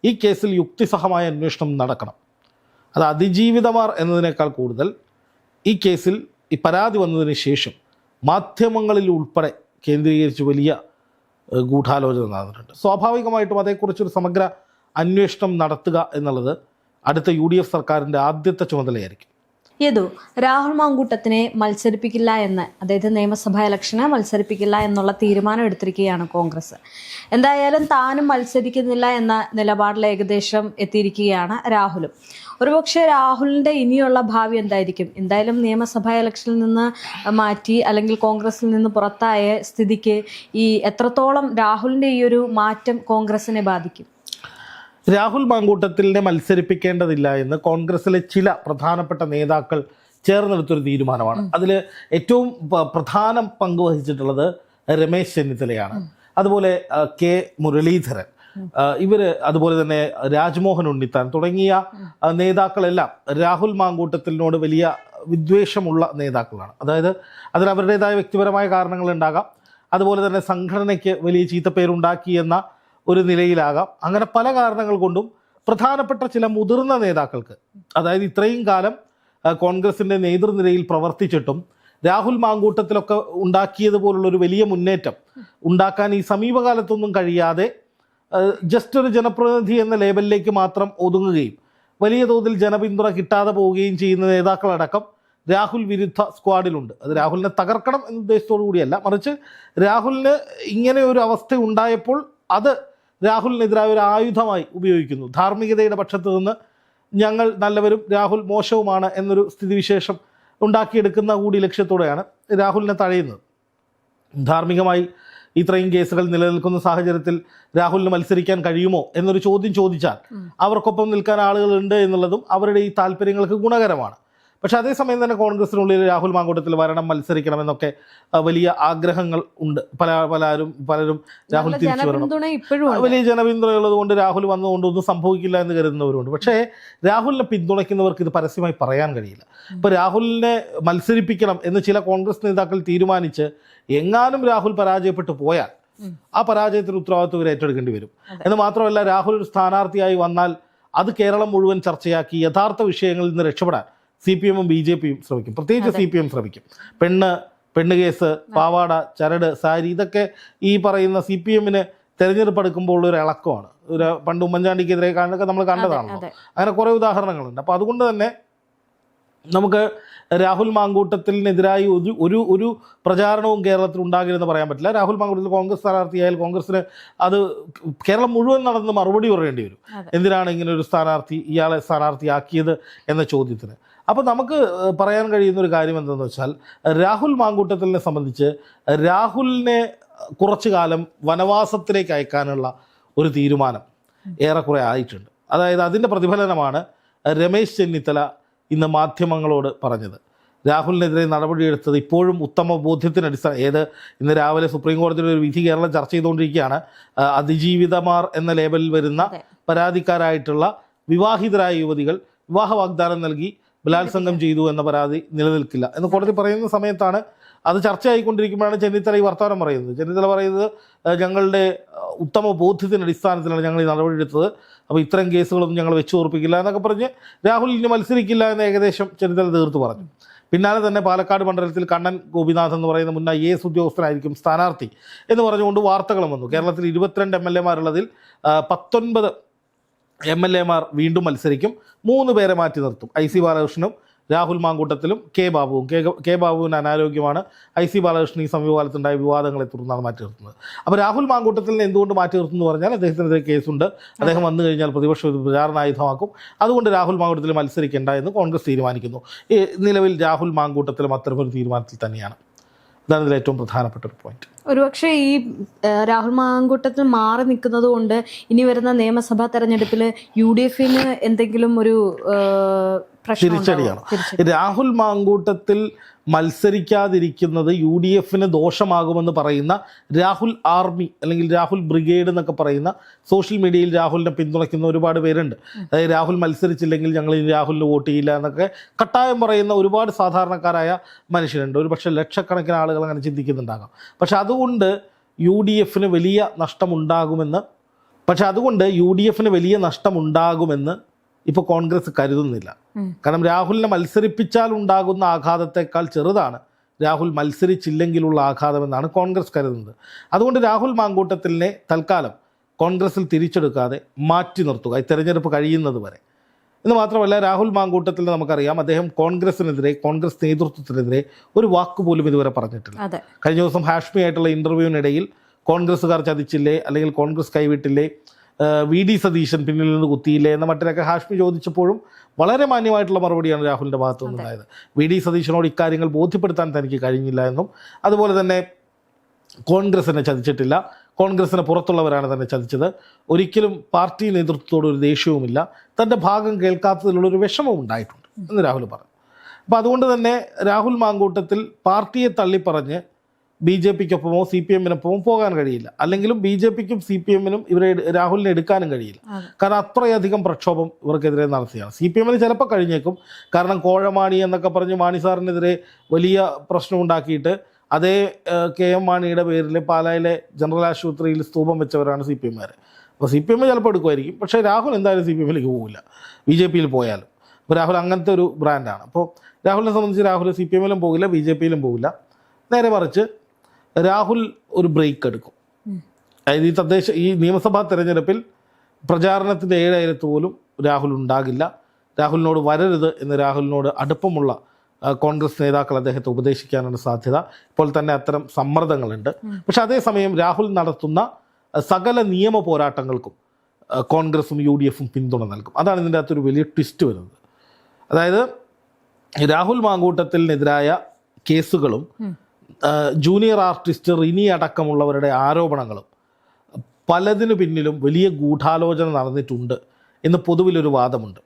ഈ കേസിൽ യുക്തിസഹമായ അന്വേഷണം നടക്കണം. അത് അതിജീവിതമാർ എന്നതിനേക്കാൾ കൂടുതൽ ഈ കേസിൽ ഈ പരാതി വന്നതിന് ശേഷം മാധ്യമങ്ങളിൽ ഉൾപ്പെടെ കേന്ദ്രീകരിച്ച് വലിയ ഗൂഢാലോചന നടന്നിട്ടുണ്ട്. സ്വാഭാവികമായിട്ടും അതേക്കുറിച്ചൊരു സമഗ്ര അന്വേഷണം നടത്തുക എന്നുള്ളത് അടുത്ത UDF സർക്കാരിൻ്റെ ആദ്യത്തെ ചുമതലയായിരിക്കും. യദു, രാഹുൽ മാങ്കൂട്ടത്തിനെ മത്സരിപ്പിക്കില്ല എന്ന്, അതായത് നിയമസഭാ ഇലക്ഷന് മത്സരിപ്പിക്കില്ല എന്നുള്ള തീരുമാനം എടുത്തിരിക്കുകയാണ് കോൺഗ്രസ്. എന്തായാലും താനും മത്സരിക്കുന്നില്ല എന്ന നിലപാടിൽ ഏകദേശം എത്തിയിരിക്കുകയാണ് രാഹുലും. ഒരുപക്ഷെ രാഹുലിൻ്റെ ഇനിയുള്ള ഭാവി എന്തായിരിക്കും? എന്തായാലും നിയമസഭാ ഇലക്ഷനിൽ നിന്ന് മാറ്റി അല്ലെങ്കിൽ കോൺഗ്രസിൽ നിന്ന് പുറത്തായ സ്ഥിതിക്ക് ഈ എത്രത്തോളം രാഹുലിൻ്റെ ഈ ഒരു മാറ്റം കോൺഗ്രസിനെ ബാധിക്കും? രാഹുൽ മാങ്കൂട്ടത്തിലിനെ മത്സരിപ്പിക്കേണ്ടതില്ല എന്ന് കോൺഗ്രസിലെ ചില പ്രധാനപ്പെട്ട നേതാക്കൾ ചേർന്നെടുത്തൊരു തീരുമാനമാണ്. അതിൽ ഏറ്റവും പ്രധാന പങ്ക് വഹിച്ചിട്ടുള്ളത് രമേശ് ചെന്നിത്തലയാണ്. അതുപോലെ കെ മുരളീധരൻ, അതുപോലെ തന്നെ രാജ്മോഹൻ ഉണ്ണിത്താൻ തുടങ്ങിയ നേതാക്കളെല്ലാം രാഹുൽ മാങ്കൂട്ടത്തിലിനോട് വലിയ വിദ്വേഷമുള്ള നേതാക്കളാണ്. അതായത് അതിന് അവരുടേതായ വ്യക്തിപരമായ കാരണങ്ങളുണ്ടാകാം, അതുപോലെ തന്നെ സംഘടനയ്ക്ക് വലിയ ചീത്തപ്പേരുണ്ടാക്കി എന്ന ഒരു നിലയിലാകാം. അങ്ങനെ പല കാരണങ്ങൾ കൊണ്ടും പ്രധാനപ്പെട്ട ചില മുതിർന്ന നേതാക്കൾക്ക്, അതായത് ഇത്രയും കാലം കോൺഗ്രസിൻ്റെ നേതൃനിരയിൽ പ്രവർത്തിച്ചിട്ടും രാഹുൽ മാങ്കൂട്ടത്തിലൊക്കെ ഉണ്ടാക്കിയതുപോലുള്ളൊരു വലിയ മുന്നേറ്റം ഉണ്ടാക്കാൻ ഈ സമീപകാലത്തൊന്നും കഴിയാതെ ജസ്റ്റ് ഒരു ജനപ്രതിനിധി എന്ന ലേബലിലേക്ക് മാത്രം ഒതുങ്ങുകയും വലിയ തോതിൽ ജനപിന്തുണ കിട്ടാതെ പോവുകയും ചെയ്യുന്ന നേതാക്കളടക്കം രാഹുൽ വിരുദ്ധ സ്ക്വാഡിലുണ്ട്. അത് രാഹുലിനെ തകർക്കണം എന്ന ഉദ്ദേശത്തോടു കൂടിയല്ല, മറിച്ച് രാഹുലിന് ഇങ്ങനെ ഒരു അവസ്ഥ ഉണ്ടായപ്പോൾ അത് രാഹുലിനെതിരായ ഒരു ആയുധമായി ഉപയോഗിക്കുന്നു. ധാർമ്മികതയുടെ പക്ഷത്ത് നിന്ന് ഞങ്ങൾ നല്ലവരും രാഹുൽ മോശവുമാണ് എന്നൊരു സ്ഥിതിവിശേഷം ഉണ്ടാക്കിയെടുക്കുന്ന കൂടി ലക്ഷ്യത്തോടെയാണ് രാഹുലിനെ തഴയുന്നത്. ധാർമ്മികമായി ഇത്രയും കേസുകൾ നിലനിൽക്കുന്ന സാഹചര്യത്തിൽ രാഹുലിന് മത്സരിക്കാൻ കഴിയുമോ എന്നൊരു ചോദ്യം ചോദിച്ചാൽ അവർക്കൊപ്പം നിൽക്കാൻ ആളുകളുണ്ട് എന്നുള്ളതും അവരുടെ ഈ താല്പര്യങ്ങൾക്ക് ഗുണകരമാണ്. പക്ഷെ അതേസമയം തന്നെ കോൺഗ്രസിനുള്ളിൽ രാഹുൽ മാങ്കൂട്ടത്തിൽ വരണം, മത്സരിക്കണമെന്നൊക്കെ വലിയ ആഗ്രഹങ്ങൾ ഉണ്ട്. പലരും രാഹുൽ തിരിച്ചു വരണം, വലിയ ജനപിന്തുണ ഉള്ളത് കൊണ്ട് രാഹുൽ വന്നുകൊണ്ടൊന്നും സംഭവിക്കില്ല എന്ന് കരുതുന്നവരുണ്ട്. പക്ഷേ രാഹുലിനെ പിന്തുണയ്ക്കുന്നവർക്ക് ഇത് പരസ്യമായി പറയാൻ കഴിയില്ല. ഇപ്പോൾ രാഹുലിനെ മത്സരിപ്പിക്കണം എന്ന് ചില കോൺഗ്രസ് നേതാക്കൾ തീരുമാനിച്ച് എങ്ങാനും രാഹുൽ പരാജയപ്പെട്ടു പോയാൽ ആ പരാജയത്തിന് ഉത്തരവാദിത്വം ഇവർ ഏറ്റെടുക്കേണ്ടി വരും. എന്ന് മാത്രമല്ല, രാഹുൽ ഒരു സ്ഥാനാർത്ഥിയായി വന്നാൽ അത് കേരളം മുഴുവൻ ചർച്ചയാക്കി യഥാർത്ഥ വിഷയങ്ങളിൽ നിന്ന് രക്ഷപ്പെടാൻ CPM-ഉം BJP-യും ശ്രമിക്കും. പ്രത്യേകിച്ച് CPM ശ്രമിക്കും. പെണ്ണ് കേസ്, പാവാട, ചരട്, സാരി, ഇതൊക്കെ ഈ പറയുന്ന CPM-ന് തെരഞ്ഞെടുപ്പ് എടുക്കുമ്പോൾ ഒരു ഇളക്കമാണ്. പണ്ട് ഉമ്മൻചാണ്ടിക്കെതിരെ കാണൊക്കെ നമ്മൾ കണ്ടതാണല്ലോ. അങ്ങനെ കുറേ ഉദാഹരണങ്ങളുണ്ട്. അപ്പോൾ അതുകൊണ്ട് തന്നെ നമുക്ക് രാഹുൽ മാങ്കൂട്ടത്തിനെതിരായി ഒരു പ്രചാരണവും കേരളത്തിൽ ഉണ്ടാകില്ലെന്ന് പറയാൻ പറ്റില്ല. രാഹുൽ മാങ്കൂട്ടത്തിൽ കോൺഗ്രസ് സ്ഥാനാർത്ഥിയായാൽ കോൺഗ്രസിന് അത് കേരളം മുഴുവൻ നടന്ന് മറുപടി പറയേണ്ടി വരും. എന്തിനാണ് ഇങ്ങനെ ഒരു ഇയാളെ സ്ഥാനാർത്ഥിയാക്കിയത് എന്ന ചോദ്യത്തിന്. അപ്പോൾ നമുക്ക് പറയാൻ കഴിയുന്ന ഒരു കാര്യം എന്തെന്ന് വെച്ചാൽ, രാഹുൽ മാങ്കൂട്ടത്തിനെ സംബന്ധിച്ച് രാഹുലിനെ കുറച്ചു കാലം വനവാസത്തിലേക്ക് അയക്കാനുള്ള ഒരു തീരുമാനം ഏറെക്കുറെ ആയിട്ടുണ്ട്. അതായത് അതിൻ്റെ പ്രതിഫലനമാണ് രമേശ് ചെന്നിത്തല ഇന്ന് മാധ്യമങ്ങളോട് പറഞ്ഞത്. രാഹുലിനെതിരെ നടപടിയെടുത്തത് ഇപ്പോഴും ഉത്തമ ബോധ്യത്തിന് ഇന്ന് രാവിലെ സുപ്രീം കോടതിയുടെ ഒരു വിധി കേരളം ചർച്ച ചെയ്തുകൊണ്ടിരിക്കുകയാണ്. അതിജീവിതമാർ എന്ന ലേബലിൽ വരുന്ന പരാതിക്കാരായിട്ടുള്ള വിവാഹിതരായ യുവതികൾ വിവാഹ വാഗ്ദാനം നൽകി ബലാത്സംഗം ചെയ്തു എന്ന പരാതി നിലനിൽക്കില്ല എന്ന് കോടതി പറയുന്ന സമയത്താണ്, അത് ചർച്ചയായിക്കൊണ്ടിരിക്കുമ്പോഴാണ് ചെന്നിത്തല ഈ വർത്തമാനം പറയുന്നത്. ചെന്നിത്തല പറയുന്നത് ഞങ്ങളുടെ ഉത്തമ ബോധ്യത്തിൻ്റെ അടിസ്ഥാനത്തിലാണ് ഞങ്ങൾ ഈ നടപടിയെടുത്തത്, അപ്പോൾ ഇത്തരം കേസുകളൊന്നും ഞങ്ങൾ വെച്ച് ഓർപ്പിക്കില്ല എന്നൊക്കെ പറഞ്ഞ് രാഹുൽ ഇനി മത്സരിക്കില്ല എന്ന് ഏകദേശം ചെന്നിത്തല തീർത്ത് പറഞ്ഞു. പിന്നാലെ തന്നെ പാലക്കാട് മണ്ഡലത്തിൽ കണ്ണൻ ഗോപിനാഥ് എന്ന് പറയുന്ന മുൻ IAS ഉദ്യോഗസ്ഥനായിരിക്കും സ്ഥാനാർത്ഥി എന്ന് പറഞ്ഞുകൊണ്ട് വാർത്തകളും വന്നു. കേരളത്തിൽ 22 MLA-മാരുള്ളതിൽ 19 MLA-മാർ വീണ്ടും മത്സരിക്കും. 3 പേരെ മാറ്റി നിർത്തും. IC ബാലകൃഷ്ണനും രാഹുൽ മാങ്കൂട്ടത്തിലും കെ ബാബുവിന് അനാരോഗ്യമാണ്. IC ബാലകൃഷ്ണൻ ഈ സമീപകാലത്തുണ്ടായ വിവാദങ്ങളെ തുടർന്നാണ് മാറ്റി നിർത്തുന്നത്. അപ്പോൾ രാഹുൽ മാങ്കൂട്ടത്തിലിനെ എന്തുകൊണ്ട് മാറ്റി നിർത്തുന്നു പറഞ്ഞാൽ അദ്ദേഹത്തിനെതിരെ കേസുണ്ട്, അദ്ദേഹം വന്നു കഴിഞ്ഞാൽ പ്രതിപക്ഷം ഇത് പ്രചാരണായുധമാക്കും, അതുകൊണ്ട് രാഹുൽ മാങ്കൂട്ടത്തിൽ മത്സരിക്കേണ്ട എന്ന് കോൺഗ്രസ് തീരുമാനിക്കുന്നു. നിലവിൽ രാഹുൽ മാങ്കൂട്ടത്തിലും അത്തരമൊരു തീരുമാനത്തിൽ തന്നെയാണ്. ഇതാണ് ഇതിൽ ഏറ്റവും പ്രധാനപ്പെട്ട ഒരു പോയിന്റ്. ഒരുപക്ഷെ ഈ രാഹുൽ മാങ്കൂട്ടത്തിൽ മാറി നിൽക്കുന്നത് കൊണ്ട് ഇനി വരുന്ന നിയമസഭാ തെരഞ്ഞെടുപ്പിൽ UDF-ന് എന്തെങ്കിലും ഒരു തിരിച്ചടിയാണ്. രാഹുൽ മാങ്കൂട്ടത്തിൽ മത്സരിക്കാതിരിക്കുന്നത് UDF-ന് ദോഷമാകുമെന്ന് പറയുന്ന രാഹുൽ ആർമി അല്ലെങ്കിൽ രാഹുൽ ബ്രിഗേഡ് എന്നൊക്കെ പറയുന്ന സോഷ്യൽ മീഡിയയിൽ രാഹുലിനെ പിന്തുണയ്ക്കുന്ന ഒരുപാട് പേരുണ്ട്. അതായത് രാഹുൽ മത്സരിച്ചില്ലെങ്കിൽ ഞങ്ങൾ രാഹുലിന് വോട്ട് ചെയ്യില്ല എന്നൊക്കെ കട്ടായം പറയുന്ന ഒരുപാട് സാധാരണക്കാരായ മനുഷ്യരുണ്ട്. ഒരു പക്ഷേ ലക്ഷക്കണക്കിന് ആളുകൾ അങ്ങനെ ചിന്തിക്കുന്നുണ്ടാകാം. പക്ഷെ അതുകൊണ്ട് UDF-ന് വലിയ നഷ്ടമുണ്ടാകുമെന്ന് പക്ഷെ അതുകൊണ്ട് UDF-ന് വലിയ നഷ്ടമുണ്ടാകുമെന്ന് ഇപ്പോൾ കോൺഗ്രസ് കരുതുന്നില്ല. കാരണം രാഹുലിനെ മത്സരിപ്പിച്ചാൽ ഉണ്ടാകുന്ന ആഘാതത്തെക്കാൾ ചെറുതാണ് രാഹുൽ മത്സരിച്ചില്ലെങ്കിലുള്ള ആഘാതമെന്നാണ് കോൺഗ്രസ് കരുതുന്നത്. അതുകൊണ്ട് രാഹുൽ മാങ്കൂട്ടത്തിലിനെ തൽക്കാലം കോൺഗ്രസിൽ തിരിച്ചെടുക്കാതെ മാറ്റി നിർത്തുക ഈ തെരഞ്ഞെടുപ്പ് കഴിയുന്നത് വരെ. എന്ന് മാത്രമല്ല, രാഹുൽ മാങ്കൂട്ടത്തിൽ നമുക്കറിയാം അദ്ദേഹം കോൺഗ്രസിനെതിരെ, കോൺഗ്രസ് നേതൃത്വത്തിനെതിരെ ഒരു വാക്ക് പോലും ഇതുവരെ പറഞ്ഞിട്ടില്ല. കഴിഞ്ഞ ദിവസം ഹാഷ്മി ആയിട്ടുള്ള ഇൻ്റർവ്യൂവിനിടയിൽ കോൺഗ്രസ്സുകാർ ചതിച്ചില്ലേ, അല്ലെങ്കിൽ കോൺഗ്രസ് കൈവിട്ടില്ലേ, VD സതീശൻ പിന്നിൽ നിന്ന് കുത്തിയില്ലേ എന്ന മറ്റൊക്കെ ഹാഷ്മി ചോദിച്ചപ്പോഴും വളരെ മാന്യമായിട്ടുള്ള മറുപടിയാണ് രാഹുലിൻ്റെ ഭാഗത്തു നിന്നുണ്ടായത്. VD സതീശനോട് ഇക്കാര്യങ്ങൾ ബോധ്യപ്പെടുത്താൻ തനിക്ക് കഴിഞ്ഞില്ല എന്നും, അതുപോലെ തന്നെ കോൺഗ്രസിനെ ചതിച്ചിട്ടില്ല, കോൺഗ്രസിന് പുറത്തുള്ളവരാണ് തന്നെ ചതിച്ചത്, ഒരിക്കലും പാർട്ടി നേതൃത്വത്തോട് ഒരു ദേഷ്യവുമില്ല, തൻ്റെ ഭാഗം കേൾക്കാത്തതിലുള്ളൊരു വിഷമവും ഉണ്ടായിട്ടുണ്ട് എന്ന് രാഹുൽ പറഞ്ഞു. അപ്പോൾ അതുകൊണ്ട് തന്നെ രാഹുൽ മാങ്കൂട്ടത്തിൽ പാർട്ടിയെ തള്ളിപ്പറഞ്ഞ് BJP-ക്കൊപ്പമോ CPM-നൊപ്പമോ പോകാൻ കഴിയില്ല. അല്ലെങ്കിലും BJP-ക്കും CPM-നും ഇവരെ രാഹുലിനെ എടുക്കാനും കഴിയില്ല. കാരണം അത്രയധികം പ്രക്ഷോഭം ഇവർക്കെതിരെ നടത്തിയാണ്. CPM-ന് ചിലപ്പോൾ കഴിഞ്ഞേക്കും. കാരണം കോഴമാണി എന്നൊക്കെ പറഞ്ഞ് മാണി സാറിനെതിരെ വലിയ പ്രശ്നമുണ്ടാക്കിയിട്ട് അതേ KM മാണിയുടെ പേരിൽ പാലായിലെ ജനറൽ ആശുപത്രിയിൽ സ്തൂപം വെച്ചവരാണ് CPM-കാർ. അപ്പോൾ CPM ചിലപ്പോൾ എടുക്കുമായിരിക്കും. പക്ഷേ രാഹുൽ എന്തായാലും CPM-ലേക്ക് പോകില്ല, BJP-യിൽ പോയാലും. അപ്പോൾ രാഹുൽ അങ്ങനത്തെ ഒരു ബ്രാൻഡാണ്. അപ്പോൾ രാഹുലിനെ സംബന്ധിച്ച് രാഹുൽ CPM-ലും പോകില്ല, BJP-യിലും പോകില്ല. നേരെ മറിച്ച് രാഹുൽ ഒരു ബ്രേക്ക് എടുക്കും. അതായത് ഈ നിയമസഭാ തെരഞ്ഞെടുപ്പിൽ പ്രചാരണത്തിൻ്റെ 7 പോലും രാഹുൽ ഉണ്ടാകില്ല. രാഹുലിനോട് വരരുത് എന്ന് രാഹുലിനോട് അടുപ്പമുള്ള കോൺഗ്രസ് നേതാക്കൾ അദ്ദേഹത്തെ ഉപദേശിക്കാനാണ് സാധ്യത. ഇപ്പോൾ തന്നെ അത്തരം സമ്മർദ്ദങ്ങളുണ്ട്. പക്ഷെ അതേസമയം രാഹുൽ നടത്തുന്ന സകല നിയമ പോരാട്ടങ്ങൾക്കും കോൺഗ്രസും UDF-ഉം പിന്തുണ നൽകും. അതാണ് ഇതിൻ്റെ അകത്തൊരു വലിയ ട്വിസ്റ്റ് വരുന്നത്. അതായത് രാഹുൽ മാങ്കൂട്ടത്തിനെതിരായ കേസുകളും ജൂനിയർ ആർട്ടിസ്റ്റ് റിനി അടക്കമുള്ളവരുടെ ആരോപണങ്ങളും പലതിനു പിന്നിലും വലിയ ഗൂഢാലോചന നടന്നിട്ടുണ്ട് എന്ന് പൊതുവിലൊരു വാദമുണ്ട്.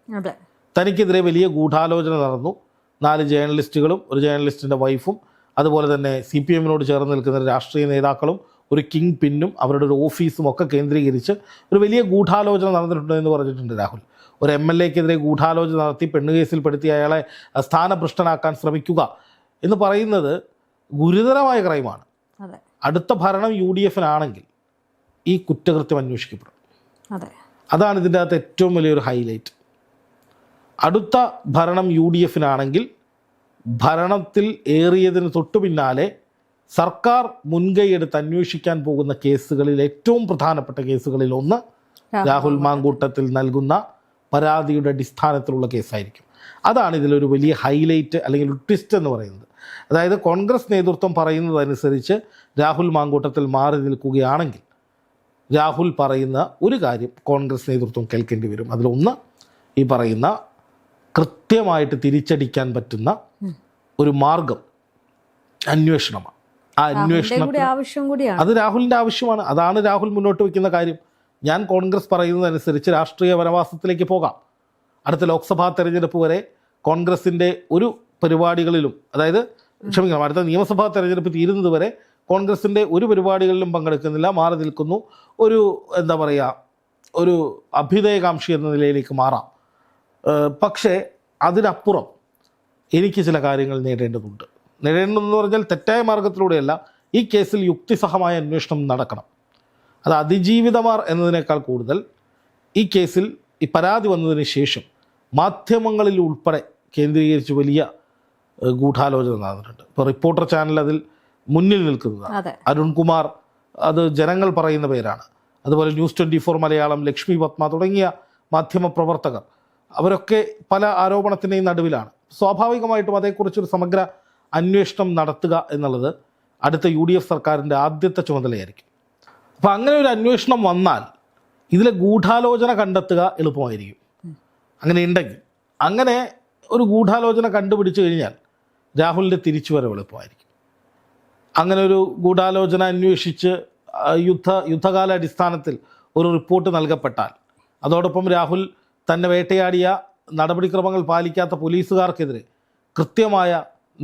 തനിക്കെതിരെ വലിയ ഗൂഢാലോചന നടന്നു. 4 ജേർണലിസ്റ്റുകളും ഒരു ജേർണലിസ്റ്റിൻ്റെ വൈഫും അതുപോലെ തന്നെ CPM-നോട് ചേർന്ന് നിൽക്കുന്ന രാഷ്ട്രീയ നേതാക്കളും ഒരു കിങ് പിന്നും അവരുടെ ഒരു ഓഫീസും ഒക്കെ കേന്ദ്രീകരിച്ച് ഒരു വലിയ ഗൂഢാലോചന നടന്നിട്ടുണ്ട് എന്ന് പറഞ്ഞിട്ടുണ്ട് രാഹുൽ. ഒരു MLA-ക്കെതിരെ ഗൂഢാലോചന നടത്തി പെണ്ണുകേസിൽപ്പെടുത്തി അയാളെ സ്ഥാനഭ്രഷ്ടനാക്കാൻ ശ്രമിക്കുക എന്ന് പറയുന്നത് ഗുരുതരമായ ക്രൈമാണ്. അടുത്ത ഭരണം UDF-നാണെങ്കിൽ ഈ കുറ്റകൃത്യം അന്വേഷിക്കപ്പെടും. അതാണ് ഇതിൻ്റെ അകത്ത് ഏറ്റവും വലിയൊരു ഹൈലൈറ്റ്. അടുത്ത ഭരണം UDF-നാണെങ്കിൽ ഭരണത്തിൽ ഏറിയതിന് തൊട്ടു പിന്നാലെ സർക്കാർ മുൻകൈയെടുത്ത് അന്വേഷിക്കാൻ പോകുന്ന കേസുകളിൽ ഏറ്റവും പ്രധാനപ്പെട്ട കേസുകളിൽ ഒന്ന് രാഹുൽ മാങ്കൂട്ടത്തിൽ നൽകുന്ന പരാതിയുടെ അടിസ്ഥാനത്തിലുള്ള കേസായിരിക്കും. അതാണ് ഇതിലൊരു വലിയ ഹൈലൈറ്റ് അല്ലെങ്കിൽ ഒരു ട്വിസ്റ്റ് എന്ന് പറയുന്നത്. അതായത് കോൺഗ്രസ് നേതൃത്വം പറയുന്നതനുസരിച്ച് രാഹുൽ മാങ്കൂട്ടത്തിൽ മാറി നിൽക്കുകയാണെങ്കിൽ രാഹുൽ പറയുന്ന ഒരു കാര്യം കോൺഗ്രസ് നേതൃത്വം കേൾക്കേണ്ടി വരും. അതിലൊന്ന് ഈ പറയുന്ന കൃത്യമായിട്ട് തിരിച്ചടിക്കാൻ പറ്റുന്ന ഒരു മാർഗം അന്വേഷണമാണ്. ആ അന്വേഷണത്തിന് അത് രാഹുലിൻ്റെ ആവശ്യമാണ്. അതാണ് രാഹുൽ മുന്നോട്ട് വയ്ക്കുന്ന കാര്യം. ഞാൻ കോൺഗ്രസ് പറയുന്നതനുസരിച്ച് രാഷ്ട്രീയ വനവാസത്തിലേക്ക് പോകാം. അടുത്ത ലോക്സഭാ തെരഞ്ഞെടുപ്പ് വരെ കോൺഗ്രസിൻ്റെ ഒരു പരിപാടികളിലും, അതായത് ക്ഷമിക്കണം, അടുത്ത നിയമസഭാ തെരഞ്ഞെടുപ്പ് തീരുന്നത് വരെ കോൺഗ്രസിൻ്റെ ഒരു പരിപാടികളിലും പങ്കെടുക്കുന്നില്ല, മാറി നിൽക്കുന്നു, ഒരു എന്താ പറയുക, ഒരു അഭ്യുദയകാംക്ഷി എന്ന നിലയിലേക്ക് മാറാം. പക്ഷേ അതിനപ്പുറം എനിക്ക് ചില കാര്യങ്ങൾ നേടേണ്ടതുണ്ട്. നേടേണ്ടതെന്ന് പറഞ്ഞാൽ തെറ്റായ മാർഗത്തിലൂടെയല്ല, ഈ കേസിൽ യുക്തിസഹമായ അന്വേഷണം നടക്കണം. അത് അതിജീവിതമാർ എന്നതിനേക്കാൾ കൂടുതൽ ഈ കേസിൽ ഈ പരാതി വന്നതിന് ശേഷം മാധ്യമങ്ങളിൽ ഉൾപ്പെടെ കേന്ദ്രീകരിച്ച് വലിയ ഗൂഢാലോചന നടന്നിട്ടുണ്ട്. ഇപ്പോൾ റിപ്പോർട്ടർ ചാനൽ അതിൽ മുന്നിൽ നിൽക്കുന്നത് അരുൺകുമാർ, അത് ജനങ്ങൾ പറയുന്ന പേരാണ്. അതുപോലെ ന്യൂസ് 24 മലയാളം, ലക്ഷ്മി പത്മ തുടങ്ങിയ മാധ്യമപ്രവർത്തകർ അവരൊക്കെ പല ആരോപണത്തിൻ്റെയും നടുവിലാണ്. സ്വാഭാവികമായിട്ടും അതേക്കുറിച്ചൊരു സമഗ്ര അന്വേഷണം നടത്തുക എന്നുള്ളത് അടുത്ത UDF സർക്കാരിൻ്റെ ആദ്യത്തെ ചുമതലയായിരിക്കും. അപ്പോൾ അങ്ങനെ ഒരു അന്വേഷണം വന്നാൽ ഇതിലെ ഗൂഢാലോചന കണ്ടെത്തുക എളുപ്പമായിരിക്കും. അങ്ങനെ ഉണ്ടെങ്കിൽ, അങ്ങനെ ഒരു ഗൂഢാലോചന കണ്ടുപിടിച്ചു കഴിഞ്ഞാൽ രാഹുലിൻ്റെ തിരിച്ചുവരവ് എളുപ്പമായിരിക്കും. അങ്ങനെ ഒരു ഗൂഢാലോചന അന്വേഷിച്ച് യുദ്ധകാല അടിസ്ഥാനത്തിൽ ഒരു റിപ്പോർട്ട് നൽകപ്പെട്ടാൽ, അതോടൊപ്പം രാഹുൽ തന്നെ വേട്ടയാടിയ നടപടിക്രമങ്ങൾ പാലിക്കാത്ത പോലീസുകാർക്കെതിരെ കൃത്യമായ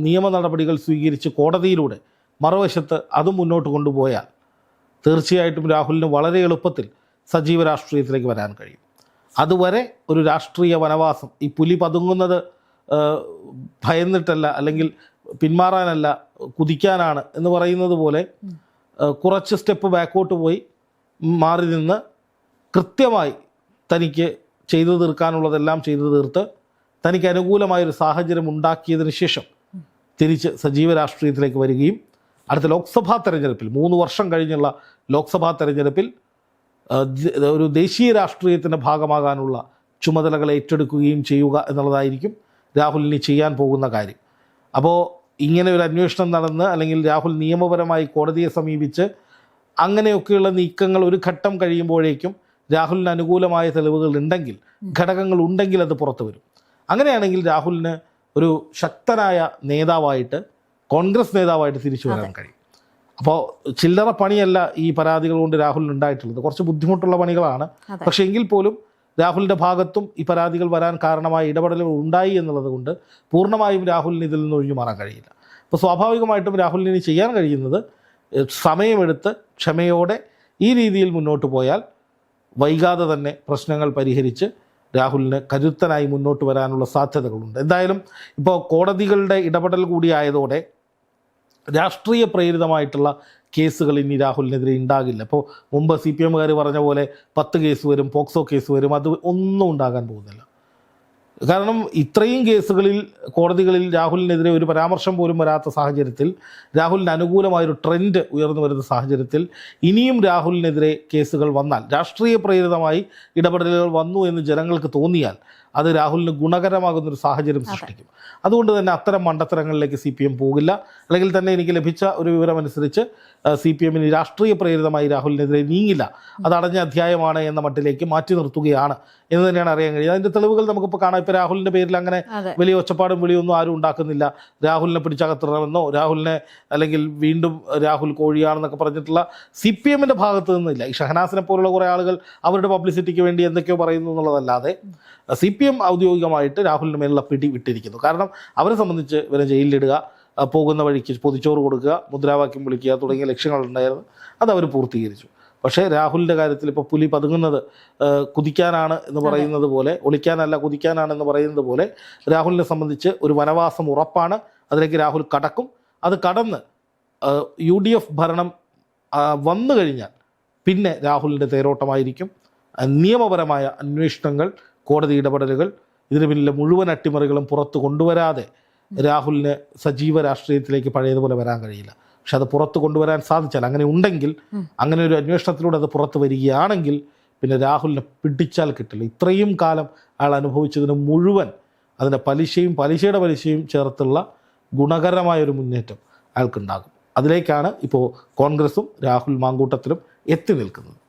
നിയമ നടപടികൾ സ്വീകരിച്ച് കോടതിയിലൂടെ മറുവശത്ത് അതും മുന്നോട്ട് കൊണ്ടുപോയാൽ തീർച്ചയായിട്ടും രാഹുലിന് വളരെ എളുപ്പത്തിൽ സജീവ രാഷ്ട്രീയത്തിലേക്ക് വരാൻ കഴിയും. അതുവരെ ഒരു രാഷ്ട്രീയ വനവാസം, ഈ പുലി പതുങ്ങുന്നത് ഭയന്നിട്ടല്ല, അല്ലെങ്കിൽ പിന്മാറാനല്ല, കുതിക്കാനാണ് എന്ന് പറയുന്നത് പോലെ കുറച്ച് സ്റ്റെപ്പ് ബാക്കോട്ട് പോയി മാറി നിന്ന് കൃത്യമായി തനിക്ക് ചെയ്തു തീർക്കാനുള്ളതെല്ലാം ചെയ്തു തീർത്ത് തനിക്ക് അനുകൂലമായൊരു സാഹചര്യം ഉണ്ടാക്കിയതിന് ശേഷം തിരിച്ച് സജീവ രാഷ്ട്രീയത്തിലേക്ക് വരികയും അടുത്ത ലോക്സഭാ തെരഞ്ഞെടുപ്പിൽ 3 വർഷം കഴിഞ്ഞുള്ള ലോക്സഭാ തെരഞ്ഞെടുപ്പിൽ ഒരു ദേശീയ രാഷ്ട്രീയത്തിൻ്റെ ഭാഗമാകാനുള്ള ചുമതലകൾ ഏറ്റെടുക്കുകയും ചെയ്യുക എന്നുള്ളതായിരിക്കും രാഹുലിന് ചെയ്യാൻ പോകുന്ന കാര്യം. അപ്പോൾ ഇങ്ങനെ ഒരു അന്വേഷണം നടന്ന് അല്ലെങ്കിൽ രാഹുൽ നിയമപരമായി കോടതിയെ സമീപിച്ച് അങ്ങനെയൊക്കെയുള്ള നീക്കങ്ങൾ ഒരു ഘട്ടം കഴിയുമ്പോഴേക്കും രാഹുലിന് അനുകൂലമായ തെളിവുകൾ ഉണ്ടെങ്കിൽ, ഘടകങ്ങൾ ഉണ്ടെങ്കിൽ അത് പുറത്തു വരും. അങ്ങനെയാണെങ്കിൽ രാഹുലിന് ഒരു ശക്തനായ നേതാവായിട്ട്, കോൺഗ്രസ് നേതാവായിട്ട് തിരിച്ചു വരാൻ കഴിയും. അപ്പോൾ ചില്ലറ പണിയല്ല ഈ പരാതികൾ കൊണ്ട് രാഹുലിന് ഉണ്ടായിട്ടുള്ളത്, കുറച്ച് ബുദ്ധിമുട്ടുള്ള പണികളാണ്. പക്ഷേ എങ്കിൽ പോലും രാഹുലിൻ്റെ ഭാഗത്തും ഈ പരാതികൾ വരാൻ കാരണമായ ഇടപെടലുകൾ ഉണ്ടായി എന്നുള്ളത് കൊണ്ട് പൂർണ്ണമായും രാഹുലിന് ഇതിൽ നിന്ന് ഒഴിഞ്ഞു മാറാൻ കഴിയില്ല. അപ്പോൾ സ്വാഭാവികമായിട്ടും രാഹുലിന് ചെയ്യാൻ കഴിയുന്നത് സമയമെടുത്ത് ക്ഷമയോടെ ഈ രീതിയിൽ മുന്നോട്ട് പോയാൽ വൈകാതെ തന്നെ പ്രശ്നങ്ങൾ പരിഹരിച്ച് രാഹുലിന് കരുത്തനായി മുന്നോട്ട് വരാനുള്ള സാധ്യതകളുണ്ട്. എന്തായാലും ഇപ്പോൾ കോടതികളുടെ ഇടപെടൽ കൂടിയായതോടെ രാഷ്ട്രീയ പ്രേരിതമായിട്ടുള്ള കേസുകൾ ഇനി രാഹുലിനെതിരെ ഉണ്ടാകില്ല. ഇപ്പോൾ മുമ്പ് CPM-കാർ പറഞ്ഞ പോലെ 10 കേസ് വരും, പോക്സോ കേസ് വരും, അത് ഒന്നും ഉണ്ടാകാൻ പോകുന്നില്ല. കാരണം ഇത്രയും കേസുകളിൽ കോടതികളിൽ രാഹുലിനെതിരെ ഒരു പരാമർശം പോലും വരാത്ത സാഹചര്യത്തിൽ, രാഹുലിന് അനുകൂലമായൊരു ട്രെൻഡ് ഉയർന്നു വരുന്ന സാഹചര്യത്തിൽ ഇനിയും രാഹുലിനെതിരെ കേസുകൾ വന്നാൽ, രാഷ്ട്രീയ പ്രേരിതമായി ഇടപെടലുകൾ വന്നു എന്ന് ജനങ്ങൾക്ക് തോന്നിയാൽ അത് രാഹുലിന് ഗുണകരമാകുന്നൊരു സാഹചര്യം സൃഷ്ടിക്കും. അതുകൊണ്ട് തന്നെ അത്തരം മണ്ടത്തരങ്ങളിലേക്ക് CPM പോകില്ല. അല്ലെങ്കിൽ തന്നെ എനിക്ക് ലഭിച്ച ഒരു വിവരമനുസരിച്ച് CPM-ന് രാഷ്ട്രീയ പ്രേരിതമായി രാഹുലിനെതിരെ നീങ്ങില്ല, അത് അടഞ്ഞ അധ്യായമാണ് എന്ന മട്ടിലേക്ക് മാറ്റി നിർത്തുകയാണ് എന്ന് തന്നെയാണ് അറിയാൻ കഴിയുന്നത്. അതിൻ്റെ തെളിവുകൾ നമുക്കിപ്പോൾ കാണാം. ഇപ്പോൾ രാഹുലിൻ്റെ പേരിൽ അങ്ങനെ വലിയ ഒച്ചപ്പാടും വിളിയൊന്നും ആരും ഉണ്ടാക്കുന്നില്ല. രാഹുലിനെ പിടിച്ചകത്തിടണമെന്നോ രാഹുലിനെ അല്ലെങ്കിൽ വീണ്ടും രാഹുൽ കോഴിയാണെന്നൊക്കെ പറഞ്ഞിട്ടുള്ള CPM-ൻ്റെ ഭാഗത്തു നിന്നില്ല. ഈ ഷഹനാസിനെ പോലുള്ള കുറേ ആളുകൾ അവരുടെ പബ്ലിസിറ്റിക്ക് വേണ്ടി എന്തൊക്കെയോ പറയുന്നു എന്നുള്ളതല്ലാതെ CPM ഔദ്യോഗികമായിട്ട് രാഹുലിൻ്റെ മേലുള്ള പിടി വിട്ടിരിക്കുന്നു. കാരണം അവരെ സംബന്ധിച്ച് ഇവരെ ജയിലിലിടുക, പോകുന്ന വഴിക്ക് പൊതിച്ചോറ് കൊടുക്കുക, മുദ്രാവാക്യം വിളിക്കുക തുടങ്ങിയ ലക്ഷ്യങ്ങളുണ്ടായിരുന്നു. അതവർ പൂർത്തീകരിച്ചു. പക്ഷേ രാഹുലിൻ്റെ കാര്യത്തിൽ ഇപ്പോൾ പുലി പതുങ്ങുന്നത് കുതിക്കാനാണ് എന്ന് പറയുന്നത് പോലെ, ഒളിക്കാനല്ല കുതിക്കാനാണെന്ന് പറയുന്നത് പോലെ രാഹുലിനെ സംബന്ധിച്ച് ഒരു വനവാസം ഉറപ്പാണ്. അതിലേക്ക് രാഹുൽ കടക്കും. അത് കടന്ന് UDF ഭരണം വന്നു കഴിഞ്ഞാൽ പിന്നെ രാഹുലിൻ്റെ തേരോട്ടമായിരിക്കും. നിയമപരമായ അന്വേഷണങ്ങൾ, കോടതി ഇടപെടലുകൾ, ഇതിന് പിന്നിലെ മുഴുവൻ അട്ടിമറികളും പുറത്ത് കൊണ്ടുവരാതെ രാഹുലിന് സജീവ രാഷ്ട്രീയത്തിലേക്ക് പഴയതുപോലെ വരാൻ കഴിയില്ല. പക്ഷെ അത് പുറത്ത് കൊണ്ടുവരാൻ സാധിച്ചാൽ, അങ്ങനെ ഉണ്ടെങ്കിൽ, അങ്ങനെ ഒരു അന്വേഷണത്തിലൂടെ അത് പുറത്ത് വരികയാണെങ്കിൽ പിന്നെ രാഹുലിനെ പിടിച്ചാൽ കിട്ടില്ല. ഇത്രയും കാലം അയാൾ അനുഭവിച്ചതിന് മുഴുവൻ അതിൻ്റെ പലിശയുടെ പലിശയും ചേർത്തുള്ള ഗുണകരമായൊരു മുന്നേറ്റം അയാൾക്കുണ്ടാകും. അതിലേക്കാണ് ഇപ്പോൾ കോൺഗ്രസും രാഹുൽ മാങ്കൂട്ടത്തിലും എത്തി നിൽക്കുന്നത്.